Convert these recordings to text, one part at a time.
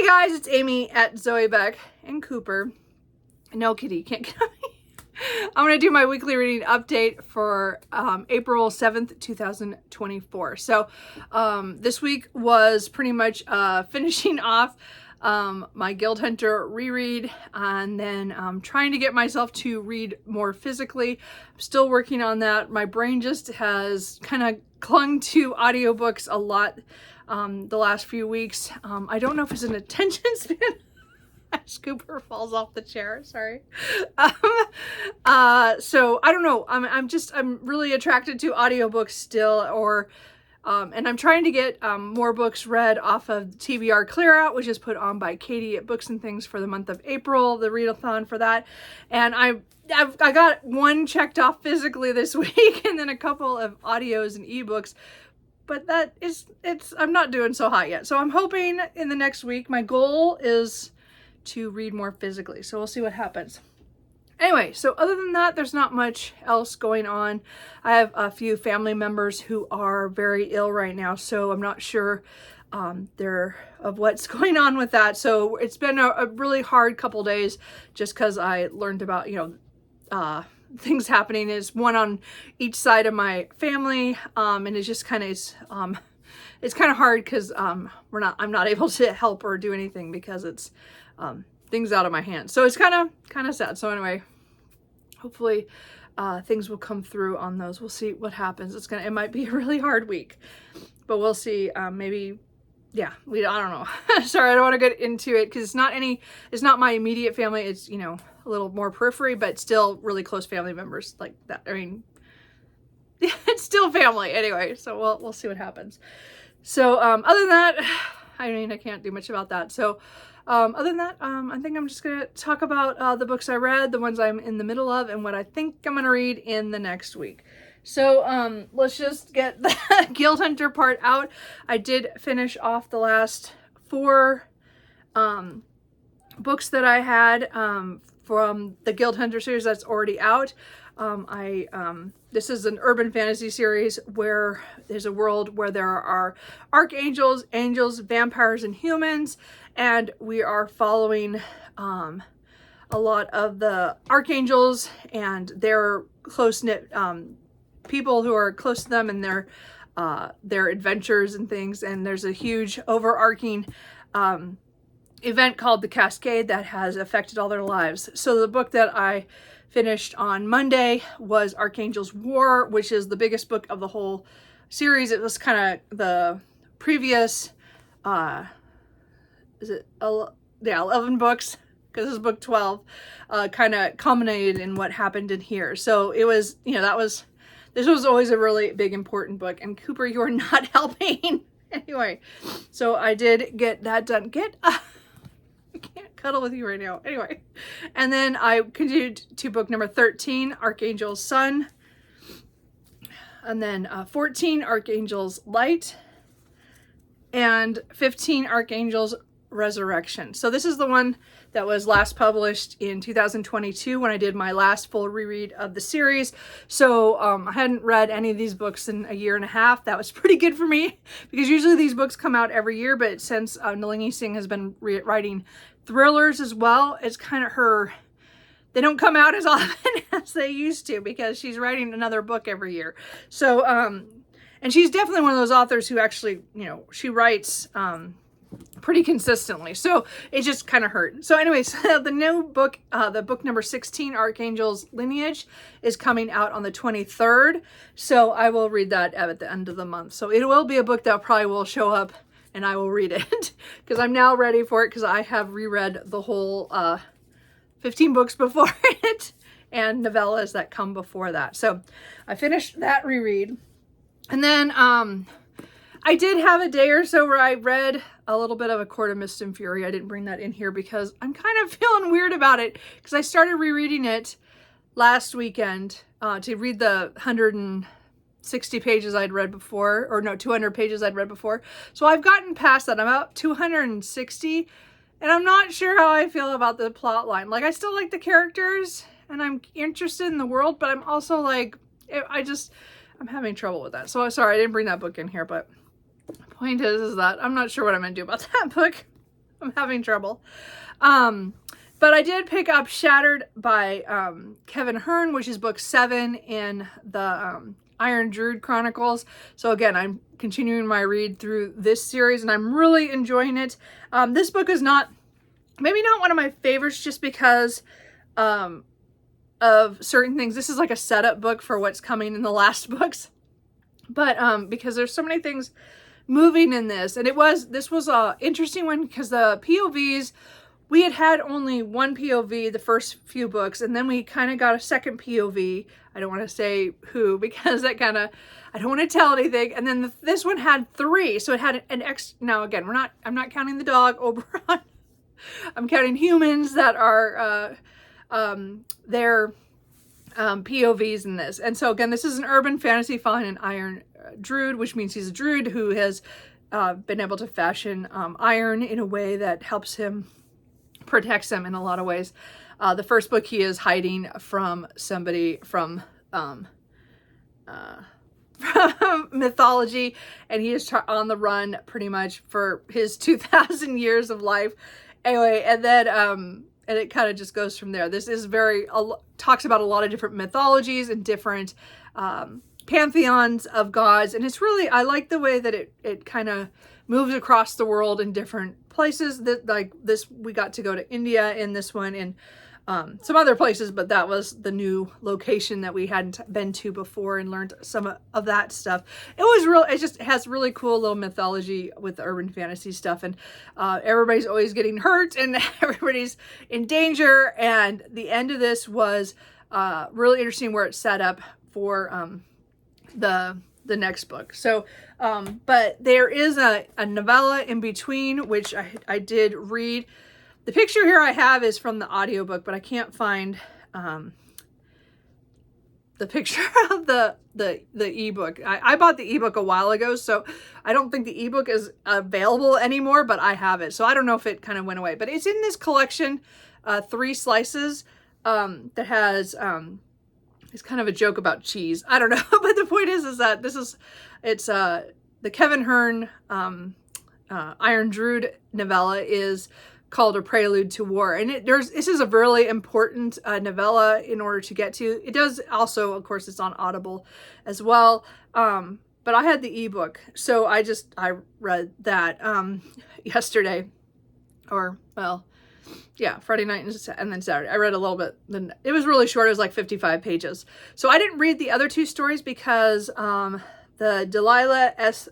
Hey guys, it's Amy at Zoe Beck and Cooper. No, kitty, can't get on me. I'm going to do my weekly reading update for April 7th, 2024. So this week was pretty much finishing off my Guild Hunter reread, and then trying to get myself to read more physically. I'm still working on that. My brain just has kind of clung to audiobooks a lot the last few weeks. I don't know if it's an attention span. Cooper falls off the chair, sorry. So I don't know. I'm really attracted to audiobooks still, and I'm trying to get more books read off of TBR Clear Out, which is put on by Katie at Books and Things for the month of April, the readathon for that. And I got one checked off physically this week, and then a couple of audios and ebooks. But I'm not doing so hot yet. So I'm hoping in the next week, my goal is to read more physically. So we'll see what happens. Anyway, so other than that, there's not much else going on. I have a few family members who are very ill right now, so I'm not sure of what's going on with that. So it's been a really hard couple days just because I learned about, things happening. Is one on each side of my family, and it's just kind of it's kind of hard because I'm not able to help or do anything because it's things out of my hands. So it's kind of sad. So anyway, hopefully things will come through on those. We'll see what happens. It might be a really hard week, but we'll see. Maybe, yeah, I don't know. Sorry, I don't want to get into it because it's not my immediate family. It's, a little more periphery, but still really close family members like that. I mean, it's still family anyway. So we'll see what happens. So other than that, I can't do much about that. So other than that, I think I'm just going to talk about the books I read, the ones I'm in the middle of, and what I think I'm going to read in the next week. So let's just get the Guild Hunter part out. I did finish off the last 4 books that I had from the Guild Hunter series that's already out. This is an urban fantasy series where there's a world where there are archangels, angels, vampires, and humans, and we are following a lot of the archangels and their close-knit people who are close to them and their adventures and things. And there's a huge overarching event called the Cascade that has affected all their lives. So the book that I finished on Monday was Archangel's War, which is the biggest book of the whole series. It was kind of the previous 11 books, because this is book 12, kind of culminated in what happened in here. So it was, this was always a really big important book. And Cooper, you are not helping. Anyway, so I did get that done. I can't cuddle with you right now. Anyway, and then I continued to book number 13, Archangel's Sun, and then 14, Archangel's Light, and 15, Archangel's Resurrection. So this is the one that was last published in 2022 when I did my last full reread of the series. So I hadn't read any of these books in a year and a half. That was pretty good for me because usually these books come out every year, but since Nalini Singh has been writing thrillers as well, it's kind of they don't come out as often as they used to because she's writing another book every year. So, and she's definitely one of those authors who actually, she writes pretty consistently. So it just kind of hurt. So anyways, the new book, the book number 16, Archangel's Lineage, is coming out on the 23rd. So I will read that at the end of the month. So it will be a book that probably will show up and I will read it because I'm now ready for it because I have reread the whole 15 books before it and novellas that come before that. So I finished that reread. And then I did have a day or so where I read a little bit of A Court of Mist and Fury. I didn't bring that in here because I'm kind of feeling weird about it because I started rereading it last weekend to read the 160 pages I'd read before, or no, 200 pages I'd read before. So I've gotten past that. I'm about 260 and I'm not sure how I feel about the plot line. Like, I still like the characters and I'm interested in the world, but I'm also like, I'm having trouble with that. So sorry, I didn't bring that book in here, but the point is that I'm not sure what I'm going to do about that book. I'm having trouble. But I did pick up Shattered by Kevin Hearn, which is book 7 in the Iron Druid Chronicles. So again, I'm continuing my read through this series and I'm really enjoying it. This book is maybe not one of my favorites just because of certain things. This is like a setup book for what's coming in the last books. But because there's so many things moving in this. And this was a interesting one because the POVs, we had only one POV the first few books, and then we kind of got a second POV. I don't want to say who because that kind of, I don't want to tell anything. And then this one had 3, so it had an now again, I'm not counting the dog Oberon. I'm counting humans that are their POVs in this. And so again, this is an urban fantasy following an iron druid, which means he's a druid who has been able to fashion iron in a way that helps him, protects him in a lot of ways. The first book, he is hiding from somebody from mythology, and he is on the run pretty much for his 2,000 years of life. Anyway, and then and it kind of just goes from there. This is talks about a lot of different mythologies and different pantheons of gods, and it's really, I like the way that it kind of moves across the world in different places. That like this, we got to go to India in this one, and some other places, but that was the new location that we hadn't been to before and learned some of that stuff. It just has really cool little mythology with the urban fantasy stuff, and everybody's always getting hurt and everybody's in danger, and the end of this was really interesting where it's set up for the next book. So but there is a novella in between, which I did read. The picture here I have is from the audiobook, but I can't find the picture of the ebook. I bought the ebook a while ago, so I don't think the ebook is available anymore, but I have it. So I don't know if it kind of went away, but it's in this collection, 3 Slices, that has, it's kind of a joke about cheese. I don't know, but the point is that it's the Kevin Hearn Iron Druid novella is called A Prelude to War, and this is a really important novella in order to get to. It does also, of course, it's on Audible as well, but I had the ebook, so I read that yesterday, or well, yeah, Friday night and then Saturday. I read a little bit. Then it was really short. It was like 55 pages. So I didn't read the other 2 stories because the Delilah S.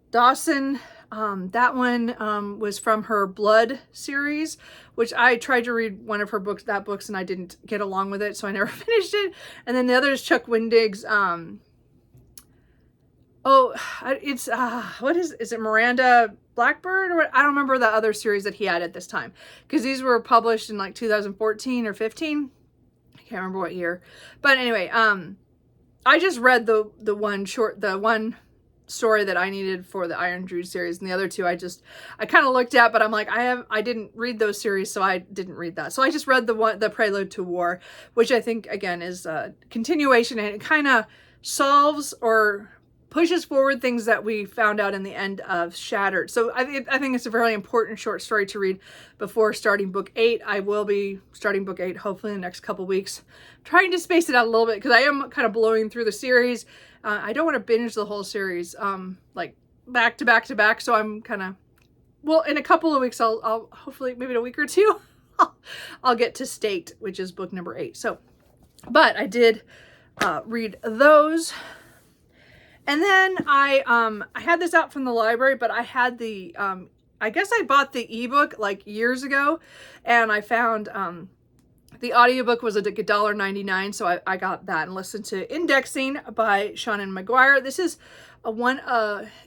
Dawson, that one was from her Blood series, which I tried to read one of her books, and I didn't get along with it, so I never finished it. And then the other is Chuck Wendig's, what is it Miranda Blackbird, or what? I don't remember the other series that he had at this time, because these were published in like 2014 or 15. I can't remember what year, but anyway, I just read the one story that I needed for the Iron Druid series, and the other 2 I kind of looked at, but I'm like, I didn't read those series, so I didn't read that. So I just read the Prelude to War, which I think again is a continuation, and it kind of solves or pushes forward things that we found out in the end of Shattered. So I think it's a very important short story to read before starting book 8. I will be starting book 8 hopefully in the next couple weeks. I'm trying to space it out a little bit because I am kind of blowing through the series. I don't want to binge the whole series like back to back to back. So I'm kind of, well, in a couple of weeks, I'll hopefully, maybe in a week or 2, I'll get to State, which is book number 8. So, but I did read those. And then I had this out from the library, but I had the, I guess I bought the ebook like years ago, and I found the audiobook was like $1.99, so I got that and listened to Indexing by Shannon McGuire. This is one,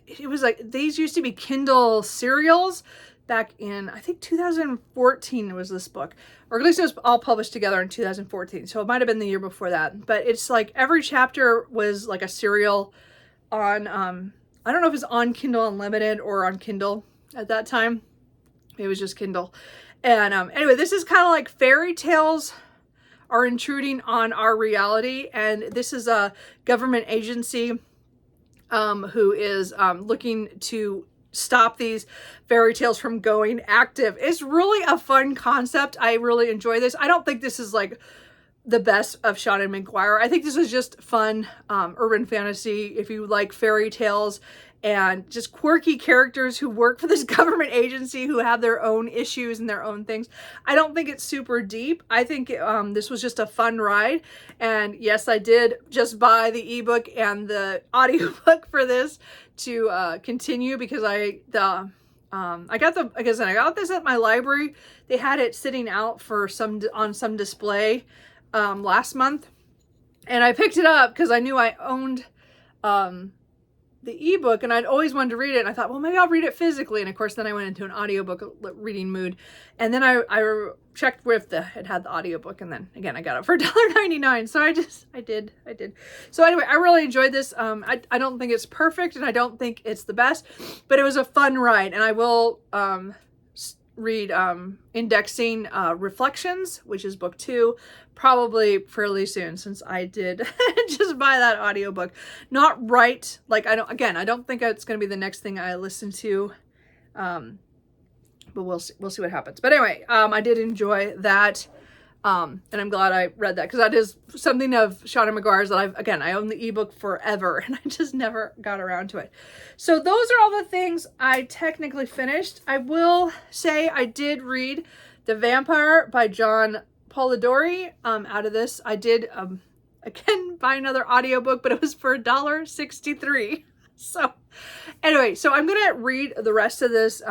it was like, these used to be Kindle serials back in, I think 2014 was this book, or at least it was all published together in 2014, so it might have been the year before that. But it's like every chapter was like a serial on, I don't know if it's on Kindle Unlimited or on Kindle at that time. It was just Kindle. And anyway, this is kind of like fairy tales are intruding on our reality. And this is a government agency who is looking to stop these fairy tales from going active. It's really a fun concept. I really enjoy this. I don't think this is like the best of Sean McGuire. I think this is just fun urban fantasy. If you like fairy tales and just quirky characters who work for this government agency who have their own issues and their own things. I don't think it's super deep. I think this was just a fun ride. And yes, I did just buy the ebook and the audiobook for this to continue, because I got this at my library. They had it sitting out for on some display last month, and I picked it up because I knew I owned the ebook and I'd always wanted to read it, and I thought, well, maybe I'll read it physically. And of course then I went into an audiobook reading mood, and then I checked with it had the audiobook, and then again I got it for $1.99. So I did. So anyway, I really enjoyed this. I don't think it's perfect and I don't think it's the best, but it was a fun ride. And I will read Indexing Reflections, which is book 2, probably fairly soon, since I did just buy that audiobook. Not right, like I don't think it's going to be the next thing I listen to, but we'll see what happens. But anyway, I did enjoy that, and I'm glad I read that, because that is something of Sean McGuire's that I own the ebook forever and I just never got around to it. So those are all the things I technically finished. I will say I did read The Vampire by John Polidori. Out of this, I did again buy another audiobook, but it was for $1.63. So anyway, so I'm gonna read the rest of this,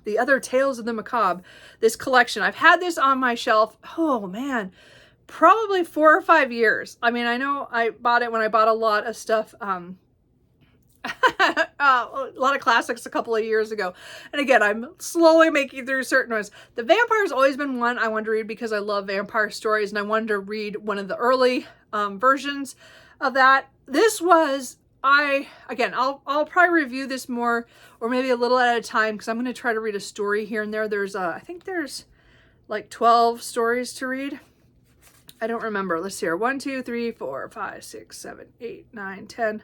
The Other Tales of the Macabre, this collection. I've had this on my shelf, oh man, probably 4 or 5 years. I mean, I know I bought it when I bought a lot of stuff, a lot of classics a couple of years ago. And again, I'm slowly making through certain ones. The Vampire's always been one I wanted to read because I love vampire stories, and I wanted to read one of the early versions of that. This was, I'll probably review this more, or maybe a little at a time, because I'm going to try to read a story here and there. There's I think there's like 12 stories to read. I don't remember. Let's see here. 1, 2, 3, 4, 5, 6, 7, 8, 9, 10,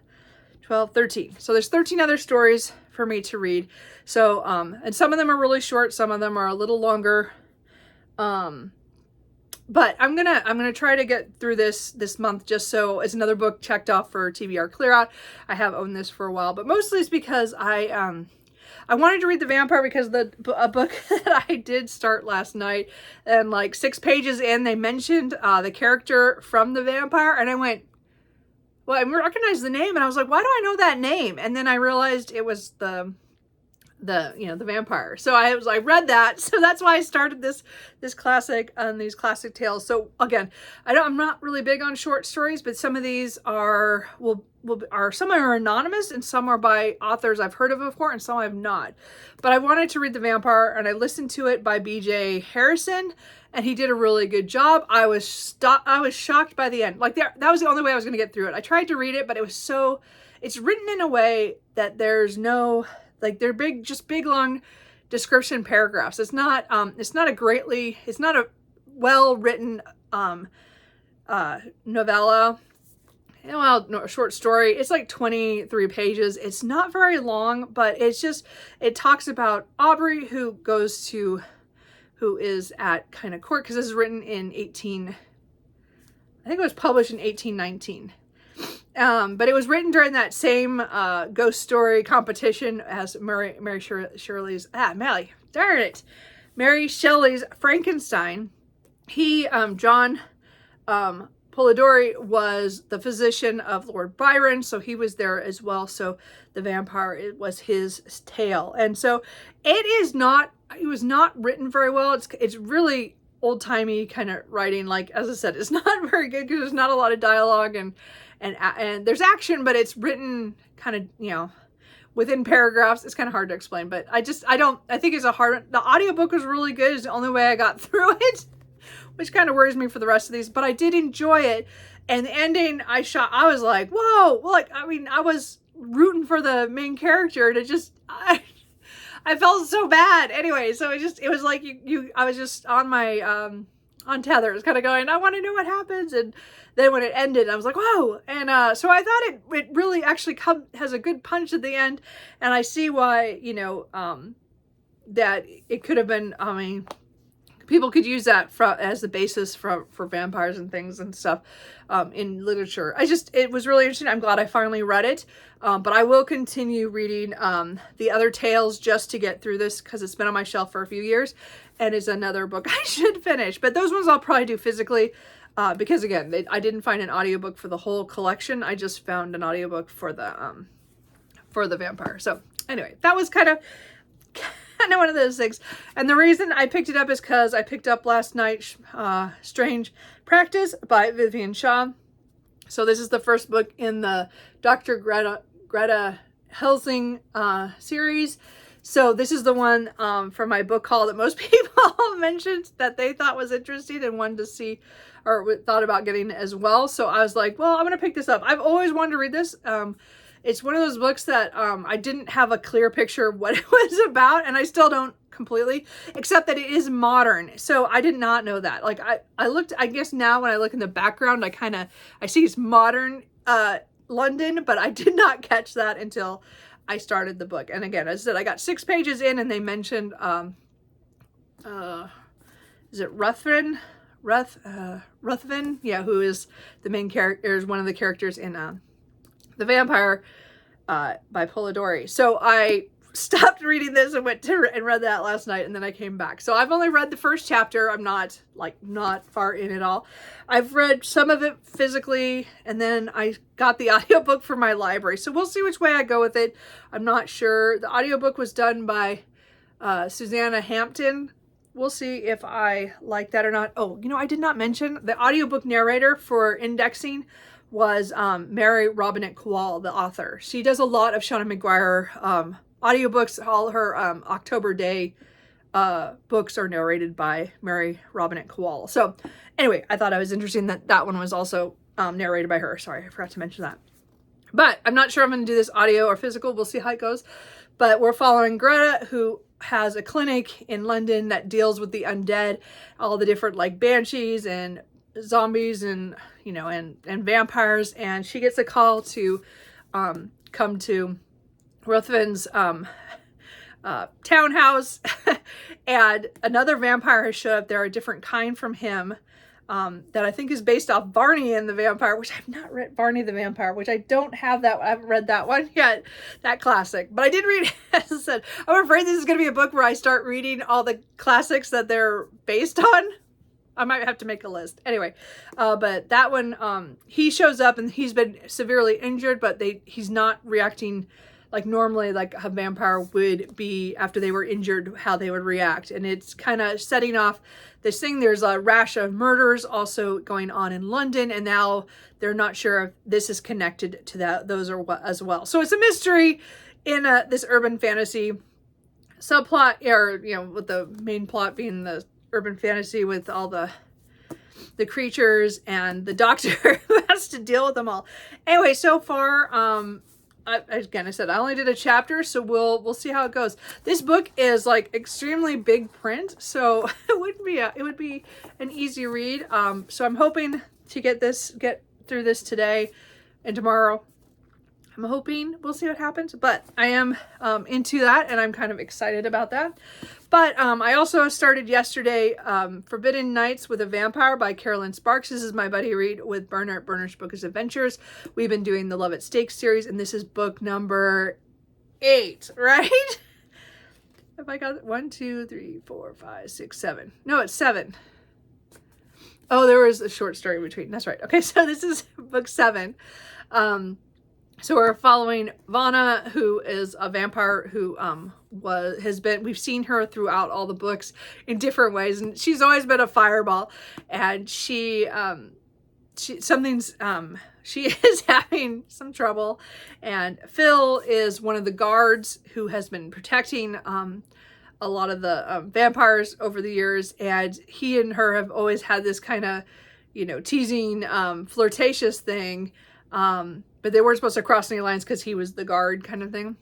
12, 13. So there's 13 other stories for me to read. So, and some of them are really short. Some of them are a little longer. But I'm gonna try to get through this month, just so it's another book checked off for TBR Clear Out. I have owned this for a while, but mostly it's because I wanted to read The Vampire, because a book that I did start last night, and like 6 pages in, they mentioned the character from The Vampire, and I went, well, I recognized the name, and I was like, why do I know that name? And then I realized it was the vampire. So I read that, so that's why I started this classic and these classic tales. So again, I'm not really big on short stories, but some of these are some are anonymous and some are by authors I've heard of before and some I've not. But I wanted to read The Vampire, and I listened to it by B.J. Harrison, and he did a really good job. I was shocked by the end. Like that was the only way I was going to get through it. I tried to read it, but it's written in a way that there's no, like, they're big long description paragraphs. It's not a well-written novella. Well, no, short story. It's like 23 pages. It's not very long, but it talks about Aubrey, who is at kind of court, because this is written in I think it was published in 1819. But it was written during that same ghost story competition as Mary Shelley's Frankenstein. John Polidori was the physician of Lord Byron, so he was there as well. So The Vampire, it was his tale, and so it was not written very well. It's really old-timey kind of writing. Like, as I said, it's not very good because there's not a lot of dialogue and there's action, but it's written kind of, within paragraphs. It's kind of hard to explain, but I think it's the audiobook was really good. It's the only way I got through it, which kind of worries me for the rest of these, but I did enjoy it. And the ending, I was like, whoa, like, I mean, I was rooting for the main character to I felt so bad. Anyway, so it was like I was just on my on tethers, kind of going, I want to know what happens. And then when it ended, I was like, whoa. And so I thought it really actually has a good punch at the end. And I see why, you know, that it could have been, I mean, people could use that as the basis for vampires and things and stuff in literature. It was really interesting. I'm glad I finally read it. But I will continue reading the other tales just to get through this, because it's been on my shelf for a few years and is another book I should finish. But those ones I'll probably do physically because, again, I didn't find an audiobook for the whole collection. I just found an audiobook for the vampire. So anyway, that was kind of one of those things. And the reason I picked it up is because I picked up last night Strange Practice by Vivian Shaw. So this is the first book in the Dr. Greta Helsing series. So this is the one from my book haul that most people mentioned that they thought was interesting and wanted to see or thought about getting as well. So I was like, well, I'm going to pick this up. I've always wanted to read this. It's one of those books that I didn't have a clear picture of what it was about, and I still don't completely, except that it is modern. So I did not know that. Like I looked, I guess now when I look in the background, I see it's modern London, but I did not catch that until I started the book. And again, as I said, I got 6 pages in, and they mentioned, is it Ruthven? Ruthven? Yeah, who is the main character, is one of the characters in The Vampire by Polidori. So I stopped reading this and read that last night, and then I came back. So I've only read the first chapter. I'm not far in at all. I've read some of it physically, and then I got the audiobook for my library. So we'll see which way I go with it. I'm not sure. The audiobook was done by Susanna Hampton. We'll see if I like that or not. Oh, you know, I did not mention the audiobook narrator for indexing was Mary Robinette Kowal, the author. She does a lot of Shauna Maguire audiobooks. All her October Day books are narrated by Mary Robinette Kowal. So anyway, I thought it was interesting that one was also narrated by her. Sorry, I forgot to mention that. But I'm not sure I'm going to do this audio or physical. We'll see how it goes. But we're following Greta, who has a clinic in London that deals with the undead, all the different like banshees and zombies and, you know, and vampires. And she gets a call to come to Ruthven's townhouse and another vampire has showed up there, a different kind from him, that I think is based off Barney and the Vampire, which I've not read. Barney the Vampire, which I don't have that. I haven't read that one yet, that classic. But I did read, as I said, I'm afraid this is going to be a book where I start reading all the classics that they're based on. I might have to make a list. Anyway, but that one, he shows up and he's been severely injured, but he's not reacting like normally like a vampire would be after they were injured, how they would react. And it's kind of setting off this thing. There's a rash of murders also going on in London, and now they're not sure if this is connected to those or what as well. So it's a mystery in this urban fantasy subplot, or, you know, with the main plot being the urban fantasy with all the creatures and the doctor who has to deal with them all. Anyway, so far, again, I said I only did a chapter, so we'll see how it goes. This book is like extremely big print, so it would be an easy read. So I'm hoping to get through this today and tomorrow. I'm hoping. We'll see what happens, but I am into that, and I'm kind of excited about that. But I also started yesterday Forbidden Nights with a Vampire by Carolyn Sparks. This is my buddy read with Bernard Bookers Adventures. We've been doing the Love at Stake series, and this is book number 8, right? Have I got 1, 2, 3, 4, 5, 6, 7? No, it's 7. Oh, there was a short story in between. That's right. Okay, so this is book 7. So we're following Vanna, who is a vampire who we've seen her throughout all the books in different ways, and she's always been a fireball, and she is having some trouble, and Phil is one of the guards who has been protecting a lot of the vampires over the years, and he and her have always had this kind of, you know, teasing, flirtatious thing, but they weren't supposed to cross any lines because he was the guard kind of thing.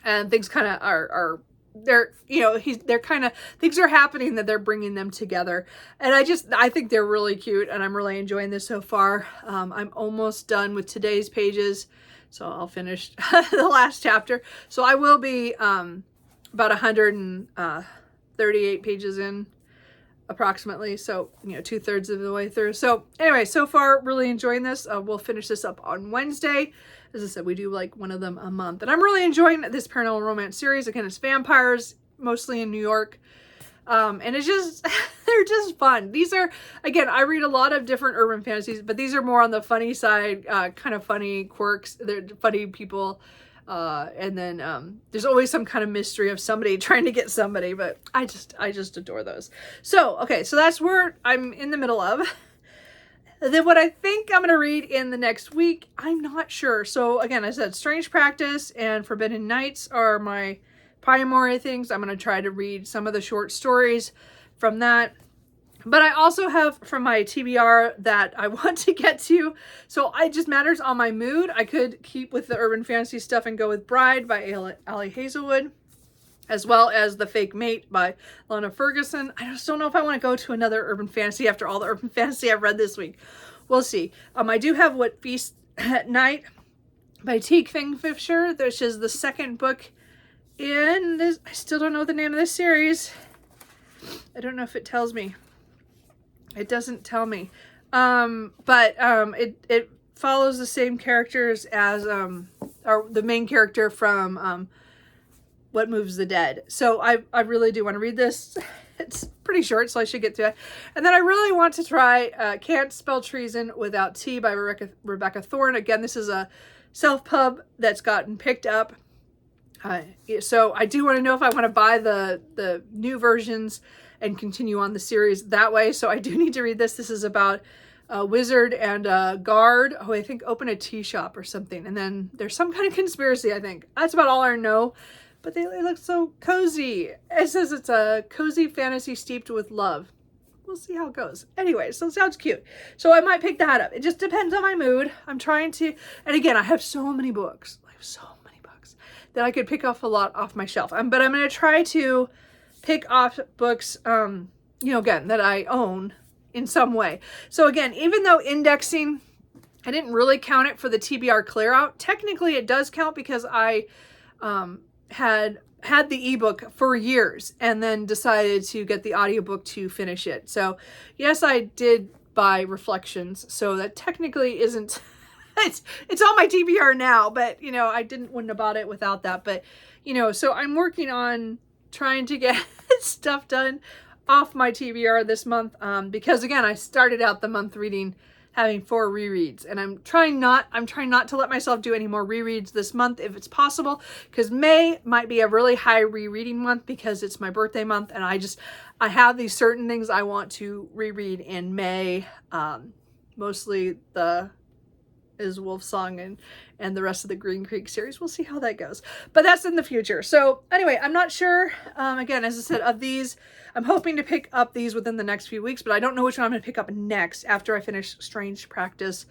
And things kind of are they're, you know, they're kind of, things are happening that they're bringing them together. And I think they're really cute, and I'm really enjoying this so far. I'm almost done with today's pages, so I'll finish the last chapter. So I will be about 138 pages in approximately. So, you know, 2/3 of the way through. So anyway, so far, really enjoying this. We'll finish this up on Wednesday. As I said, we do like one of them a month, and I'm really enjoying this paranormal romance series. Again, it's vampires, mostly in New York. And it's just, they're just fun. These are, again, I read a lot of different urban fantasies, but these are more on the funny side, kind of funny quirks. They're funny people. And then there's always some kind of mystery of somebody trying to get somebody, but I just adore those. So, okay, so that's where I'm in the middle of. And then what I think I'm going to read in the next week, I'm not sure. So again, I said Strange Practice and Forbidden Nights are my primary things. I'm going to try to read some of the short stories from that. But I also have from my TBR that I want to get to. So it just matters on my mood. I could keep with the urban fantasy stuff and go with Bride by Ali Hazelwood, as well as The Fake Mate by Lana Ferguson. I just don't know if I want to go to another urban fantasy after all the urban fantasy I've read this week. We'll see. I do have What Feasts at Night by T. Kingfisher, which is the second book in this. I still don't know the name of this series. I don't know if it tells me. It doesn't tell me. But it follows the same characters as or the main character from What Moves the Dead. So I really do want to read this. It's pretty short, so I should get to it. And then I really want to try Can't Spell Treason Without T by Rebecca Thorne. Again, this is a self-pub that's gotten picked up. So I do want to know if I want to buy the new versions and continue on the series that way. So I do need to read this. This is about a wizard and a guard who I think open a tea shop or something. And then there's some kind of conspiracy, I think. That's about all I know. But they look so cozy. It says it's a cozy fantasy steeped with love. We'll see how it goes. Anyway, so it sounds cute. So I might pick that up. It just depends on my mood. I'm trying to, and again, I have so many books. I have so many books that I could pick off a lot off my shelf. But I'm going to try to pick off books, you know, again, that I own in some way. So again, even though indexing, I didn't really count it for the TBR Clear Out. Technically, it does count because I had the ebook for years and then decided to get the audiobook to finish it. So yes, I did buy Reflections. So that technically isn't, it's on my TBR now, but you know, wouldn't have bought it without that. But you know, so I'm working on trying to get stuff done off my TBR this month, because again, I started out the month having 4 rereads, and I'm trying not to let myself do any more rereads this month if it's possible, because May might be a really high rereading month because it's my birthday month, and I have these certain things I want to reread in May, mostly the Is Wolf Song and the rest of the Green Creek series. We'll see how that goes, but that's in the future. So anyway, I'm not sure, again, as I said, of these, I'm hoping to pick up these within the next few weeks, but I don't know which one I'm going to pick up next after I finish Strange Practice.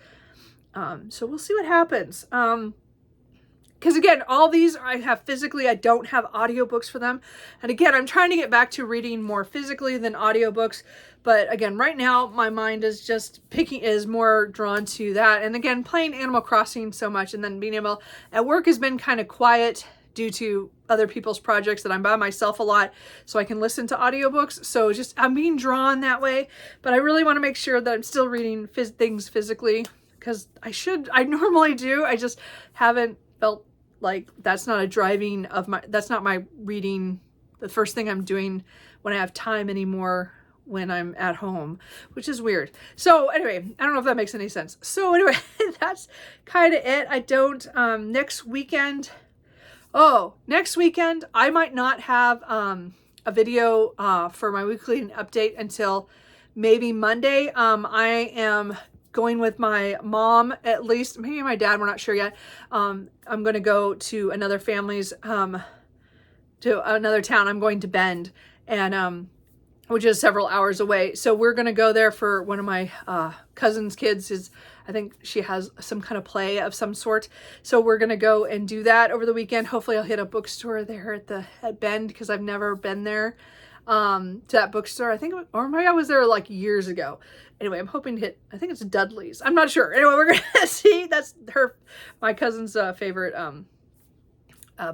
So we'll see what happens. Because again, all these I have physically, I don't have audiobooks for them. And again, I'm trying to get back to reading more physically than audiobooks. But again, right now, my mind is just is more drawn to that. And again, playing Animal Crossing so much and then being able, at work has been kind of quiet due to other people's projects that I'm by myself a lot, so I can listen to audiobooks. So just, I'm being drawn that way. But I really want to make sure that I'm still reading things physically, because I normally do. I just haven't felt like that's not that's not my reading, the first thing I'm doing when I have time anymore when I'm at home, which is weird. So anyway, I don't know if that makes any sense. So anyway, that's kind of it. I don't, next weekend, I might not have a video for my weekly update until maybe Monday. I am going with my mom, at least, maybe my dad, we're not sure yet. I'm going to go to another family's, to another town. I'm going to Bend, and which is several hours away. So we're going to go there for one of my cousin's kids. I think she has some kind of play of some sort. So we're going to go and do that over the weekend. Hopefully I'll hit a bookstore there at Bend, because I've never been there to that bookstore. I think, or maybe I was there like years ago. Anyway, I'm hoping to hit, I think it's Dudley's. I'm not sure. Anyway, we're going to see. That's my cousin's favorite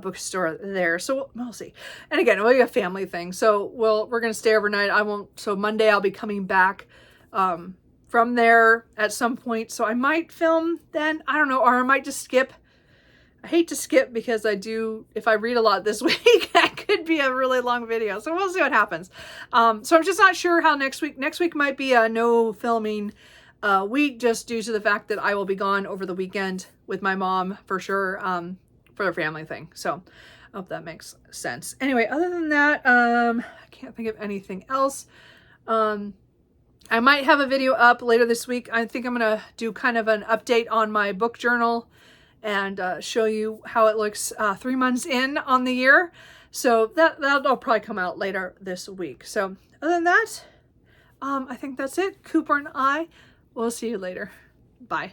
bookstore there. So we'll see. And again, it'll be a family thing. So we're going to stay overnight. So Monday I'll be coming back from there at some point. So I might film then. I don't know. Or I might just skip. I hate to skip because if I read a lot this week, that could be a really long video. So we'll see what happens. So I'm just not sure how next week might be a no filming week, just due to the fact that I will be gone over the weekend with my mom for sure, for the family thing. So I hope that makes sense. Anyway, other than that, I can't think of anything else. I might have a video up later this week. I think I'm going to do kind of an update on my book journal and show you how it looks 3 months in on the year. So that'll probably come out later this week. So other than that, I think that's it. Cooper and I will see you later. Bye.